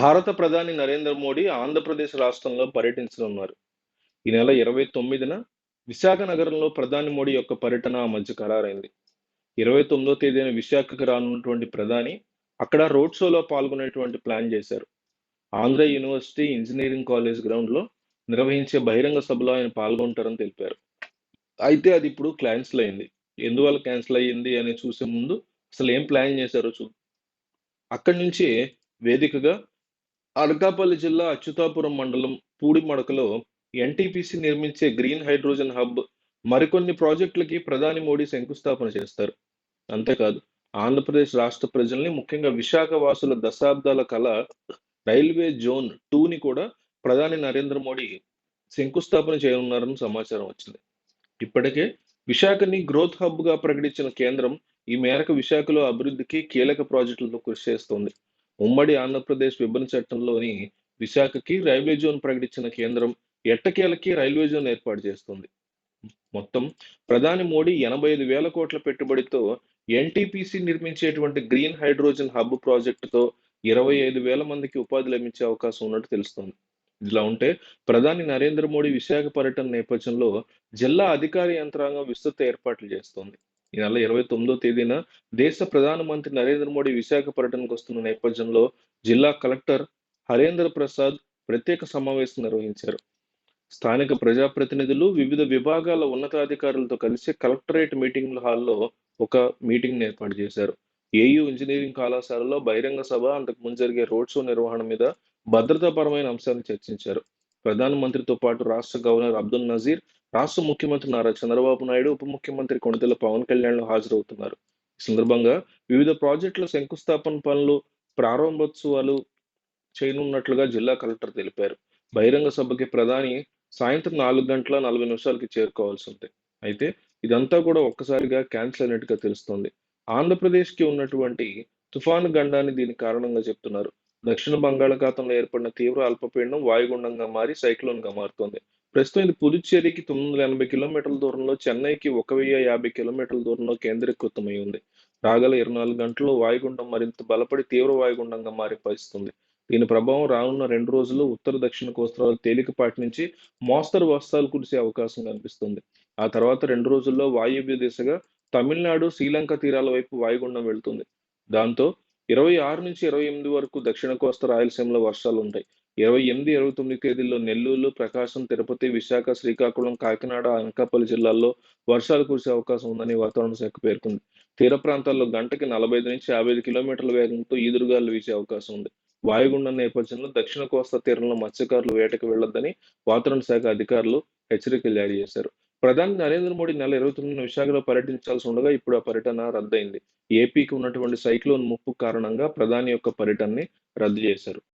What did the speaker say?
భారత ప్రధాని నరేంద్ర మోడీ ఆంధ్రప్రదేశ్ రాష్ట్రంలో పర్యటించనున్నారు. ఈ నెల 29న విశాఖ నగరంలో ప్రధాని మోడీ యొక్క పర్యటన ఆ మధ్య ఖరారైంది. 29వ తేదీన విశాఖకు రానున్నటువంటి ప్రధాని అక్కడ రోడ్ షోలో పాల్గొనేటువంటి ప్లాన్ చేశారు. ఆంధ్ర యూనివర్సిటీ ఇంజినీరింగ్ కాలేజ్ గ్రౌండ్‌లో నిర్వహించే బహిరంగ సభలో ఆయన పాల్గొంటారని తెలిపారు. అయితే అది ఇప్పుడు క్యాన్సిల్ అయింది. ఎందువల్ల క్యాన్సిల్ అయ్యింది అని చూసే ముందు అసలు ఏం ప్లాన్ చేశారో అక్కడి నుంచి వేదికగా అనకాపల్లి జిల్లా అచ్యుతాపురం మండలం పూడిమడకలో ఎన్టీపీసీ నిర్మించే గ్రీన్ హైడ్రోజన్ హబ్ మరికొన్ని ప్రాజెక్టులకి ప్రధాని మోడీ శంకుస్థాపన చేస్తారు. అంతేకాదు ఆంధ్రప్రదేశ్ రాష్ట్ర ప్రజల్ని ముఖ్యంగా విశాఖ వాసుల దశాబ్దాల కల రైల్వే జోన్ 2ని కూడా ప్రధాని నరేంద్ర మోడీ శంకుస్థాపన చేయనున్నారని సమాచారం వచ్చింది. ఇప్పటికే విశాఖని గ్రోత్ హబ్‌గా ప్రకటించిన కేంద్రం ఈ మేరకు విశాఖలో అభివృద్ధికి కీలక ప్రాజెక్టులతో కృషి చేస్తోంది. ఉమ్మడి ఆంధ్రప్రదేశ్ విభజన చట్టంలోని విశాఖకి రైల్వే జోన్ ప్రకటించిన కేంద్రం ఎట్టకేలకి రైల్వే జోన్ ఏర్పాటు చేస్తుంది. మొత్తం ప్రధాని మోడీ 85,000 కోట్ల పెట్టుబడితో ఎన్టీపీసీ నిర్మించేటువంటి గ్రీన్ హైడ్రోజన్ హబ్ ప్రాజెక్టుతో 25,000 మందికి ఉపాధి లభించే అవకాశం ఉన్నట్టు తెలుస్తోంది. ఇదిలా ఉంటే ప్రధాని నరేంద్ర మోడీ విశాఖ పర్యటన నేపథ్యంలో జిల్లా అధికార యంత్రాంగం విస్తృత ఏర్పాట్లు చేస్తోంది. ఈ నెల 29వ తేదీన దేశ ప్రధానమంత్రి నరేంద్ర మోడీ విశాఖ పర్యటనకు వస్తున్న నేపథ్యంలో జిల్లా కలెక్టర్ హరేంద్ర ప్రసాద్ ప్రత్యేక సమావేశం నిర్వహించారు. స్థానిక ప్రజాప్రతినిధులు, వివిధ విభాగాల ఉన్నతాధికారులతో కలిసి కలెక్టరేట్ మీటింగ్ హాల్లో ఒక మీటింగ్‌ని ఏర్పాటు చేశారు. ఏయూ ఇంజినీరింగ్ కళాశాలలో బహిరంగ సభ, అంతకుముందు జరిగే రోడ్ షో నిర్వహణ మీద భద్రతాపరమైన అంశాలను చర్చించారు. ప్రధానమంత్రితో పాటు రాష్ట్ర గవర్నర్ అబ్దుల్ నజీర్, రాష్ట్ర ముఖ్యమంత్రి నారా చంద్రబాబు నాయుడు, ఉప ముఖ్యమంత్రి కొణిదెల పవన్ కళ్యాణ్‌లు హాజరవుతున్నారు. ఈ సందర్భంగా వివిధ ప్రాజెక్టుల శంకుస్థాపన పనులు, ప్రారంభోత్సవాలు చేయనున్నట్లుగా జిల్లా కలెక్టర్ తెలిపారు. బహిరంగ సభకి ప్రధాని సాయంత్రం 4:40కి చేరుకోవాల్సి ఉంది. అయితే ఇదంతా కూడా ఒక్కసారిగా క్యాన్సిల్ అయినట్టుగా తెలుస్తోంది. ఆంధ్రప్రదేశ్‌కి ఉన్నటువంటి తుఫాను గండాన్ని దీనికి కారణంగా చెప్తున్నారు. దక్షిణ బంగాళాఖాతంలో ఏర్పడిన తీవ్ర అల్పపీడనం వాయుగుండంగా మారి సైక్లోన్‌గా మారుతోంది. ప్రస్తుతం ఇది పుదుచ్చేరికి 980 కిలోమీటర్ల దూరంలో, చెన్నైకి 1,050 కిలోమీటర్ల దూరంలో కేంద్రీకృతమై ఉంది. రాగల 24 గంటల్లో వాయుగుండం మరింత బలపడి తీవ్ర వాయుగుండంగా మారే పరిస్థితి ఉంది. దీని ప్రభావం రానున్న 2 రోజులు ఉత్తర, దక్షిణ కోస్తాలో తేలికపాటి నుంచి మోస్తరు వర్షాలు కురిసే అవకాశం కనిపిస్తుంది. ఆ తర్వాత 2 రోజుల్లో వాయువ్య దిశగా తమిళనాడు, శ్రీలంక తీరాల వైపు వాయుగుండం వెళ్తుంది. దాంతో 26-28 వరకు దక్షిణ కోస్తా, రాయలసీమలో వర్షాలుంటాయి. 28, 29 తేదీల్లో నెల్లూరు, ప్రకాశం, తిరుపతి, విశాఖ, శ్రీకాకుళం, కాకినాడ, అనకాపల్లి జిల్లాల్లో వర్షాలు కురిసే అవకాశం ఉందని వాతావరణ శాఖ పేర్కొంది. తీర ప్రాంతాల్లో గంటకి 45-55 కిలోమీటర్ల వేగంతో ఈదురుగాలులు వీచే అవకాశం ఉంది. వాయుగుండం నేపథ్యంలో దక్షిణ కోస్తా తీరంలో మత్స్యకారులు వేటకు వెళ్లొద్దని వాతావరణ శాఖ అధికారులు హెచ్చరికలు జారీ చేశారు. ప్రధాని నరేంద్ర మోడీ నెల 29న విశాఖలో పర్యటించాల్సి ఉండగా ఇప్పుడు ఆ పర్యటన రద్దయింది. ఏపీకి ఉన్నటువంటి సైక్లోన్ ముప్పు కారణంగా ప్రధాని యొక్క పర్యటనని రద్దు చేశారు.